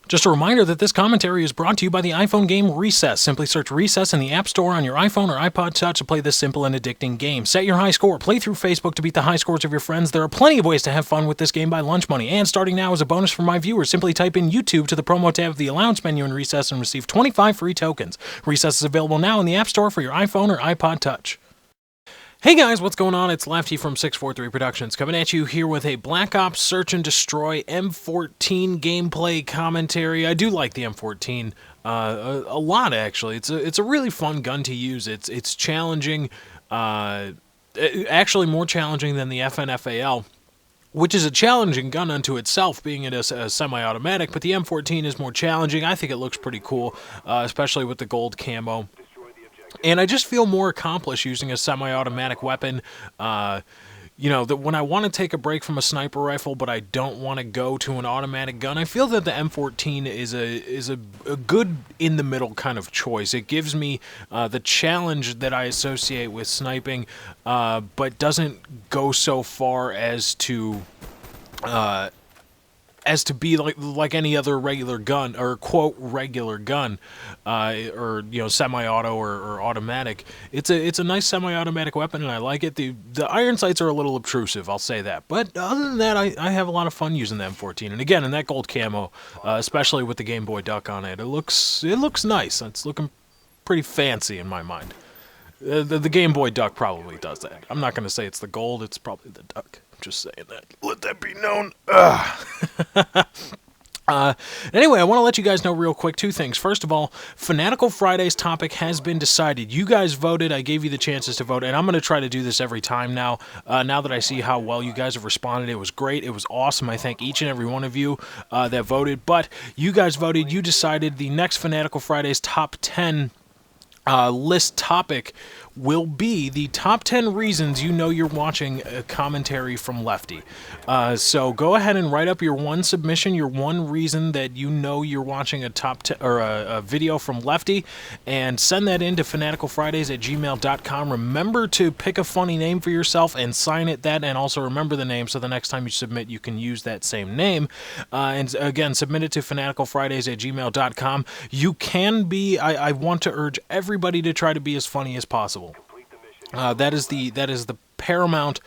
Just a reminder that this commentary is brought to you by the iPhone game Recess. Simply search Recess in the App Store on your iPhone or iPod Touch to play this simple and addicting game. Set your high score, play through Facebook to beat the high scores of your friends. There are plenty of ways to have fun with this game by lunch money. And starting now as a bonus for my viewers, simply type in YouTube to the promo tab of the allowance menu in Recess and receive 25 free tokens. Recess is available now in the App Store for your iPhone or iPod Touch. Hey guys, what's going on? It's Lefty from 643 Productions coming at you here with a Black Ops Search and Destroy M14 gameplay commentary. I do like the M14 a lot, actually. It's a really fun gun to use. It's challenging, actually more challenging than the FNFAL, which is a challenging gun unto itself, being it a semi-automatic, but the M14 is more challenging. I think it looks pretty cool, especially with the gold camo. And I just feel more accomplished using a semi-automatic weapon. That when I want to take a break from a sniper rifle, but I don't want to go to an automatic gun, I feel that the M14 is a good in-the-middle kind of choice. It gives me the challenge that I associate with sniping, but doesn't go so far as to be like any other regular gun, or quote regular gun, or semi-auto or automatic. It's a nice semi-automatic weapon, and I like it. The iron sights are a little obtrusive, I'll say that. But other than that, I have a lot of fun using the M14. And again, in that gold camo, especially with the Game Boy Duck on it, it looks nice. It's looking pretty fancy in my mind. The Game Boy Duck probably does that. I'm not going to say it's the gold. It's probably the duck. Just saying that. Let that be known. Anyway, I want to let you guys know real quick two things. First of all, Fanatical Friday's topic has been decided. You guys voted. I gave you the chances to vote, and I'm going to try to do this every time now. Now that I see how well you guys have responded, it was great. It was awesome. I thank each and every one of you that voted. But you guys voted. You decided the next Fanatical Friday's top 10 list topic will be the top 10 reasons you know you're watching a commentary from Lefty. So go ahead and write up your one submission, your one reason that you know you're watching a top 10 or a video from Lefty, and send that in to fanaticalfridays@gmail.com. Remember to pick a funny name for yourself and sign it that, and also remember the name so the next time you submit you can use that same name. And again, submit it to fanaticalfridays@gmail.com. You can be, I want to urge everybody to try to be as funny as possible. That is the paramount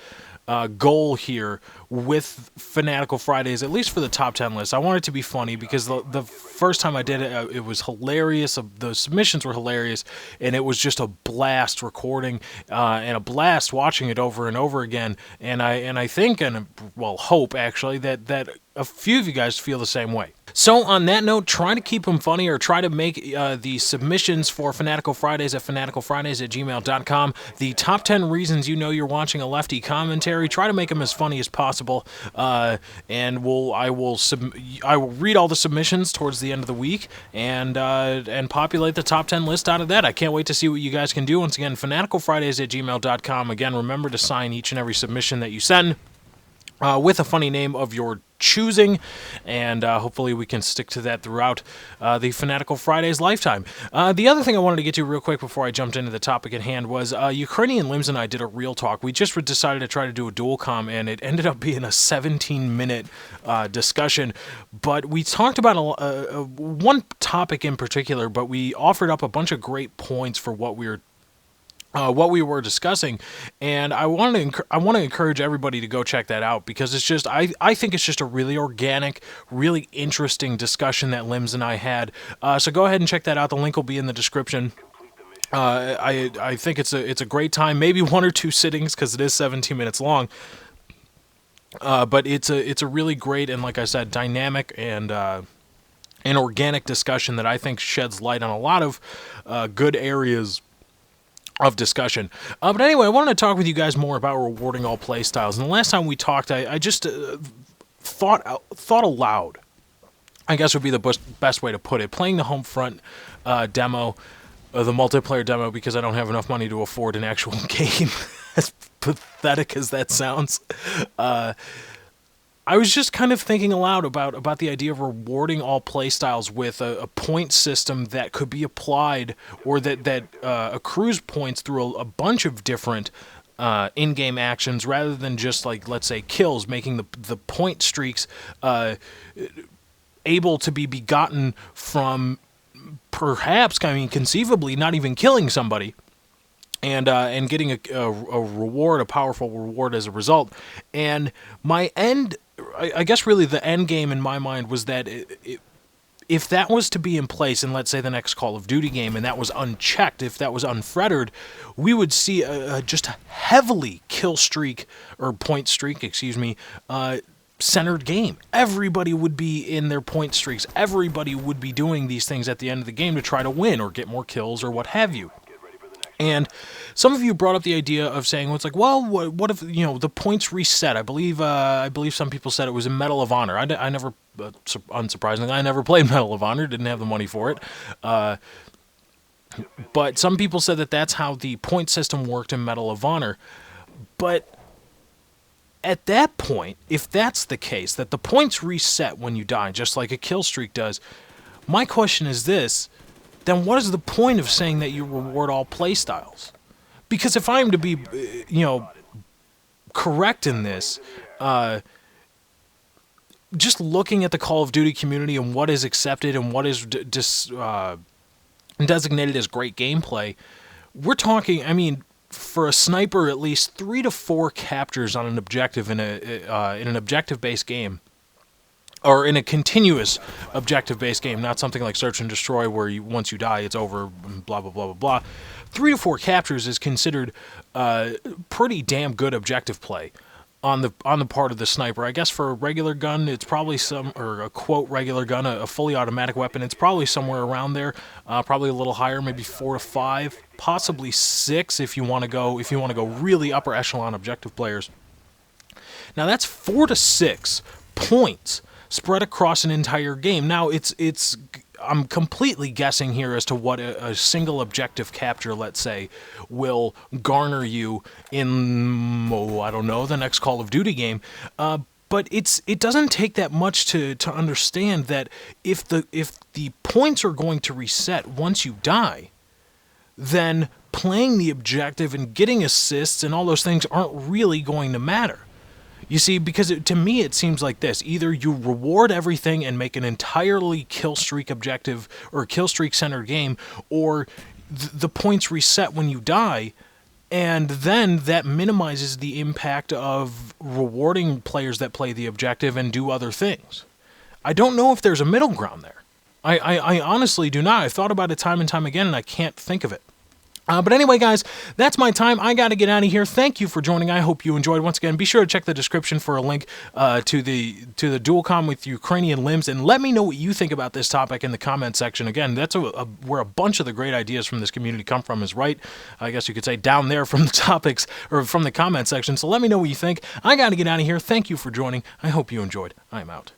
goal here with Fanatical Fridays, at least for the top 10 list. I want it to be funny because the first time I did it, it was hilarious. The submissions were hilarious, and it was just a blast recording and a blast watching it over and over again. And I think, and well, hope actually, that a few of you guys feel the same way. So on that note, try to keep them funny, or try to make the submissions for Fanatical Fridays at fanaticalfridays@gmail.com. The top 10 reasons you know you're watching a Lefty commentary. Try to make them as funny as possible, and I will read all the submissions towards the end of the week and populate the top 10 list out of that. I can't wait to see what you guys can do. Once again, fanaticalfridays@gmail.com. Again, remember to sign each and every submission that you send with a funny name of your choosing, and hopefully we can stick to that throughout the Fanatical Fridays lifetime. The other thing I wanted to get to real quick before I jumped into the topic at hand was Ukrainian Limbs and I did a real talk. We just decided to try to do a dual com, and it ended up being a 17-minute discussion, but we talked about one topic in particular, but we offered up a bunch of great points for what we were discussing, and I want to encourage everybody to go check that out, because it's just I think it's just a really organic, really interesting discussion that Limbs and I had. So go ahead and check that out. The link will be in the description. I think it's a great time. Maybe one or two sittings, because it is 17 minutes long. But it's a really great, and like I said, dynamic and an organic discussion that I think sheds light on a lot of good areas of discussion. But anyway, I wanted to talk with you guys more about rewarding all playstyles. And the last time we talked, I just thought aloud, I guess would be the best way to put it. Playing the Homefront demo, the multiplayer demo, because I don't have enough money to afford an actual game, as pathetic as that sounds. I was just kind of thinking aloud about the idea of rewarding all playstyles with a point system that could be applied, or that accrues points through a bunch of different in-game actions, rather than just, like, let's say, kills, making the point streaks able to be begotten from perhaps, I mean, conceivably not even killing somebody, and getting a reward, a powerful reward as a result. And my end, I guess really the end game in my mind was that if that was to be in place in, let's say, the next Call of Duty game, and that was unchecked, if that was unfettered, we would see just a heavily kill streak, or point streak, excuse me, centered game. Everybody would be in their point streaks. Everybody would be doing these things at the end of the game to try to win or get more kills or what have you. And some of you brought up the idea of saying, well, it's like, well, what if, you know, the points reset? I believe some people said it was in Medal of Honor. I never, unsurprisingly, I never played Medal of Honor, didn't have the money for it. But some people said that that's how the point system worked in Medal of Honor. But at that point, if that's the case, that the points reset when you die, just like a kill streak does, my question is this: then what is the point of saying that you reward all playstyles? Because if I'm to be, correct in this, just looking at the Call of Duty community and what is accepted and what is designated as great gameplay, we're talking, I mean, for a sniper, at least 3 to 4 captures on an objective in an objective-based game, or in a continuous objective-based game, not something like Search and Destroy where once you die, it's over, blah, blah, blah, blah, blah. 3 to 4 captures is considered pretty damn good objective play on the part of the sniper. I guess for a regular gun, it's probably or a quote regular gun, a fully automatic weapon, it's probably somewhere around there, probably a little higher, maybe 4 to 5, possibly 6 if you want to go really upper echelon objective players. Now that's 4 to 6 points spread across an entire game. Now, I'm completely guessing here as to what a single objective capture, let's say, will garner you in, I don't know, the next Call of Duty game. But it doesn't take that much to understand that if the points are going to reset once you die, then playing the objective and getting assists and all those things aren't really going to matter. You see, because to me it seems like this: either you reward everything and make an entirely kill streak objective or kill streak centered game, or the points reset when you die, and then that minimizes the impact of rewarding players that play the objective and do other things. I don't know if there's a middle ground there. I honestly do not. I've thought about it time and time again, and I can't think of it. But anyway, guys, that's my time. I got to get out of here. Thank you for joining. I hope you enjoyed. Once again, be sure to check the description for a link to the dual com with Ukrainian limbs, and let me know what you think about this topic in the comment section. Again, that's where a bunch of the great ideas from this community come from, is right, I guess you could say, down there from the topics or from the comment section. So let me know what you think. I got to get out of here. Thank you for joining. I hope you enjoyed. I'm out.